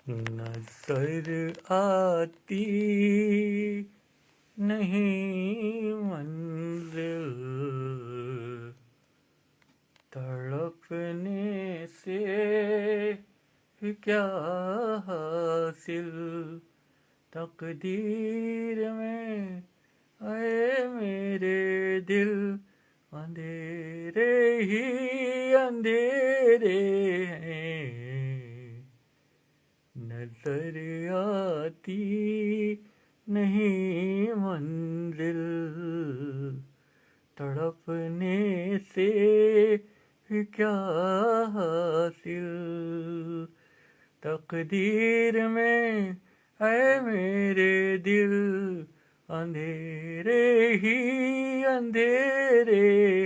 नजर आती नहीं मंजिल, तड़पने से ही क्या हासिल, तकदीर में आए मेरे दिल, अंधेरे ही अंधेरे हैं, नजर आती नहीं मंजिल, तड़पने से ही क्या हासिल, तकदीर में है मेरे दिल, अंधेरे ही अंधेरे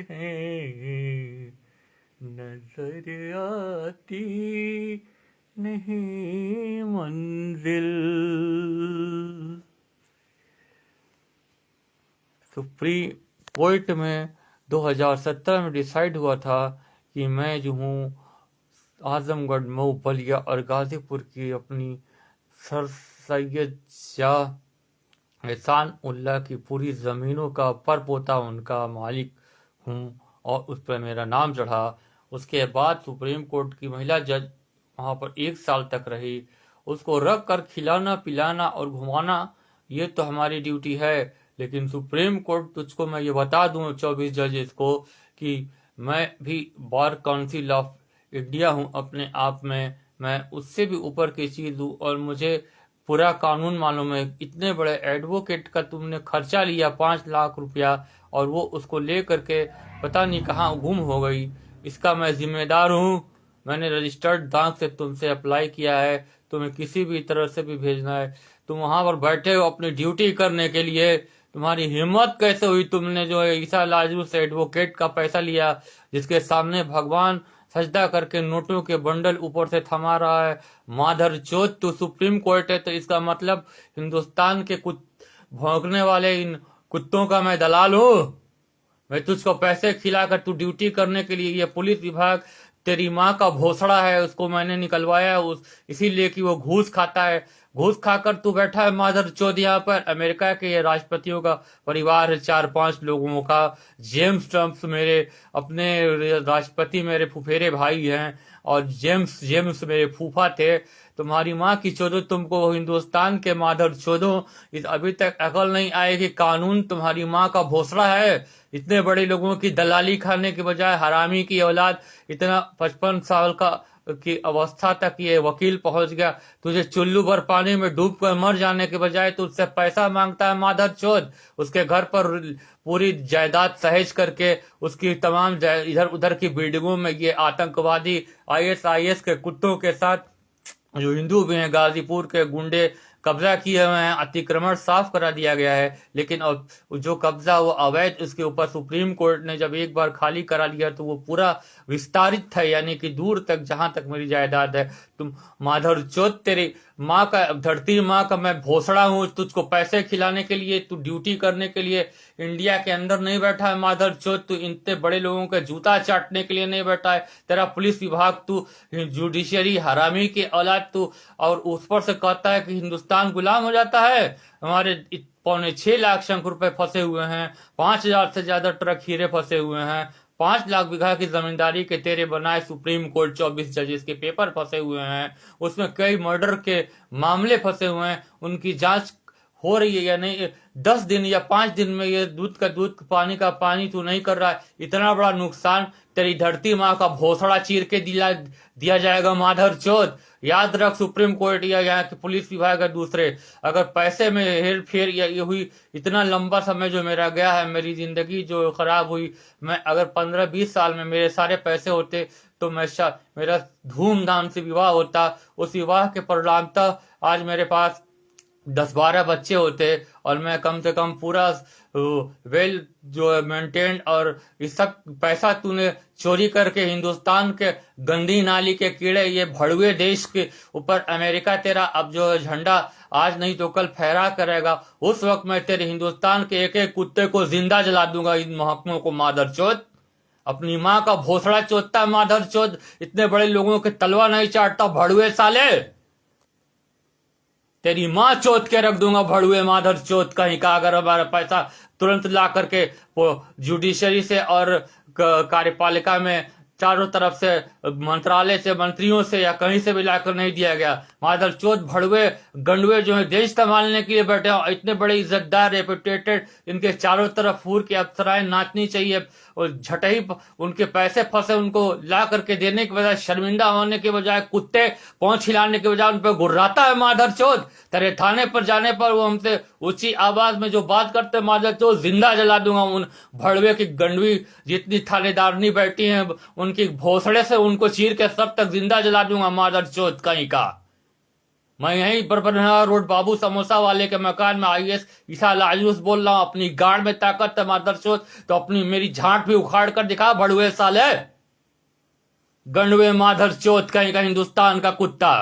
हैं, नजर आती नहीं मंजिल। सुप्रीम कोर्ट में 2017 में डिसाइड हुआ था कि मैं जो हूँ आजमगढ़, मऊ, बलिया और गाजीपुर की अपनी सर सैयद शाह एहसान उल्लाह की पूरी ज़मीनों का परपोता उनका मालिक हूँ और उस पर मेरा नाम चढ़ा। उसके बाद सुप्रीम कोर्ट की महिला जज वहाँ पर 1 साल तक रही। उसको रख कर खिलाना पिलाना और घुमाना ये तो हमारी ड्यूटी है, लेकिन सुप्रीम कोर्ट तुझको मैं ये बता दूं 24 जजेस को कि मैं भी बार काउंसिल ऑफ इंडिया हूँ अपने आप में, मैं उससे भी ऊपर की चीज हूँ और मुझे पूरा कानून मालूम है। इतने बड़े एडवोकेट का तुमने खर्चा लिया 5 लाख रुपया और वो उसको ले करके पता नहीं कहाँ गुम हो गई, इसका मैं जिम्मेदार हूँ। मैंने रजिस्टर्ड डाक से तुमसे अप्लाई किया है, तुम्हें किसी भी तरह से भी भेजना है। तुम वहां पर बैठे हो अपनी ड्यूटी करने के लिए, तुम्हारी हिम्मत कैसे हुई? तुमने जो है ईसा लाजरू से एडवोकेट का पैसा लिया, जिसके सामने भगवान सजदा करके नोटों के बंडल ऊपर से थमा रहा है। माधर चौथ, तू सुप्रीम कोर्ट है तो इसका मतलब हिंदुस्तान के भौंकने वाले इन कुत्तों का मैं दलाल हूँ। मैं तुझको पैसे खिलाकर तू ड्यूटी करने के लिए, ये पुलिस विभाग तेरी माँ का भोसड़ा है, उसको मैंने निकलवाया उस इसीलिए कि वो घूस खाता है। घूस खाकर तू बैठा है माधर चौथ यहाँ पर। अमेरिका के ये राष्ट्रपतियों का परिवार है 4-5 लोगों का। जेम्स ट्रम्प मेरे अपने राष्ट्रपति मेरे फुफेरे भाई हैं और जेम्स जेम्स मेरे फूफा थे। तुम्हारी माँ की चोदो, तुमको हिंदुस्तान के माधर चोदो इस अभी तक अकल नहीं आई कि कानून तुम्हारी माँ का भोसड़ा है। इतने बड़े लोगों की दलाली खाने के बजाय हरामी की औलाद इतना 55 साल का की अवस्था तक ये वकील पहुंच गया। तुझे चुल्लू भर पानी में डूब कर मर जाने के बजाय तुझसे पैसा मांगता है माधर चोद। उसके घर पर पूरी जायदाद सहेज करके उसकी तमाम इधर उधर की बिल्डिंगों में ये आतंकवादी आईएसआईएस के कुत्तों के साथ जो हिंदू भी हैं, गाजीपुर के गुंडे कब्जा किए हुए हैं। अतिक्रमण साफ करा दिया गया है, लेकिन अब जो कब्जा वो अवैध, उसके ऊपर सुप्रीम कोर्ट ने जब एक बार खाली करा लिया तो वो पूरा विस्तारित था, यानी कि दूर तक जहां तक मेरी जायदाद है। तुम माधर चौथ, तेरी माँ का धरती माँ का मैं भोसड़ा हूँ। तुझको पैसे खिलाने के लिए, तू ड्यूटी करने के लिए इंडिया के अंदर नहीं बैठा है माधर चौथ। तू इतने बड़े लोगों का जूता चाटने के लिए नहीं बैठा है। तेरा पुलिस विभाग, तू जुडिशियरी हरामी की औलाद तू, और उस पर से कहता है कि हिंदुस्तान गुलाम हो जाता है। हमारे 6.25 लाख शंख रुपए फंसे हुए हैं, 5,000 से ज्यादा ट्रक हीरे फंसे हुए हैं, 5 लाख बीघा की जमींदारी के तेरे बनाए सुप्रीम कोर्ट 24 जजेस के पेपर फंसे हुए हैं। उसमें कई मर्डर के मामले फंसे हुए हैं, उनकी जांच हो रही है या नहीं। 10 दिन या 5 दिन में ये दूध का दूध, पानी का पानी तू नहीं कर रहा है। इतना बड़ा नुकसान तेरी धरती माँ का भोसड़ा चीर के दिया जाएगा माधर चौथ। याद रख, सुप्रीम कोर्ट या यहाँ के पुलिस विभाग है दूसरे, अगर पैसे में हेर फेर या ये हुई, इतना लंबा समय जो मेरा गया है, मेरी जिंदगी जो खराब हुई, मैं अगर 15-20 साल में मेरे सारे पैसे होते तो मेरा धूमधाम से विवाह होता। उस विवाह के परिणामतः आज मेरे पास 10-12 बच्चे होते और मैं कम से कम पूरा वेल जो है मेंटेन्ड। और इस सब पैसा तूने चोरी करके हिंदुस्तान के गंदी नाली के कीड़े, ये भड़वे देश के ऊपर अमेरिका तेरा अब जो झंडा आज नहीं तो कल फहरा करेगा। उस वक्त मैं तेरे हिंदुस्तान के एक एक कुत्ते को जिंदा जला दूंगा, इन महकमों को मादर चौथ। अपनी माँ का भोसड़ा चोदता मादर चौथ, इतने बड़े लोगों के तलवा नहीं चाटता भड़वे साले। तेरी माँ चोत के रख दूंगा भड़ुए माधर चोत कहीं का। अगर हमारा पैसा तुरंत ला करके वो जुडिशरी से और कार्यपालिका में चारों तरफ से मंत्रालय से मंत्रियों से या कहीं से भी लाकर नहीं दिया गया, माधर चोत भड़ुए गंडुए जो है देश संभालने के लिए बैठे हो, इतने बड़े इज्जतदार रेपुटेटेड, इनके चारों तरफ फूर की अप्सराएं नाचनी चाहिए और झटही उनके पैसे फंसे उनको ला करके देने के बजाय, शर्मिंदा होने के बजाय, कुत्ते पहुंच हिलाने के बजाय उन पर गुर्राता है माधर चोत। तेरे थाने पर जाने पर वो हमसे ऊंची आवाज में जो बात करते माधर चोत, जिंदा जला दूंगा उन भड़वे की गंडवी जितनी थानेदारनी बैठी हैं, उनकी भोसड़े से उनको चीर के सब तक जिंदा जला दूंगा माधर चोत कहीं का। मैं यहीं बरबरहा रोड बाबू समोसा वाले के मकान में IAS ईसा लाजूस बोल रहा हूं। अपनी गाड़ में ताकत है माधर चोत तो अपनी मेरी झांट भी उखाड़ कर दिखा भड़ुए साले, गंडवे माधर चोत कहीं का हिंदुस्तान का कुत्ता।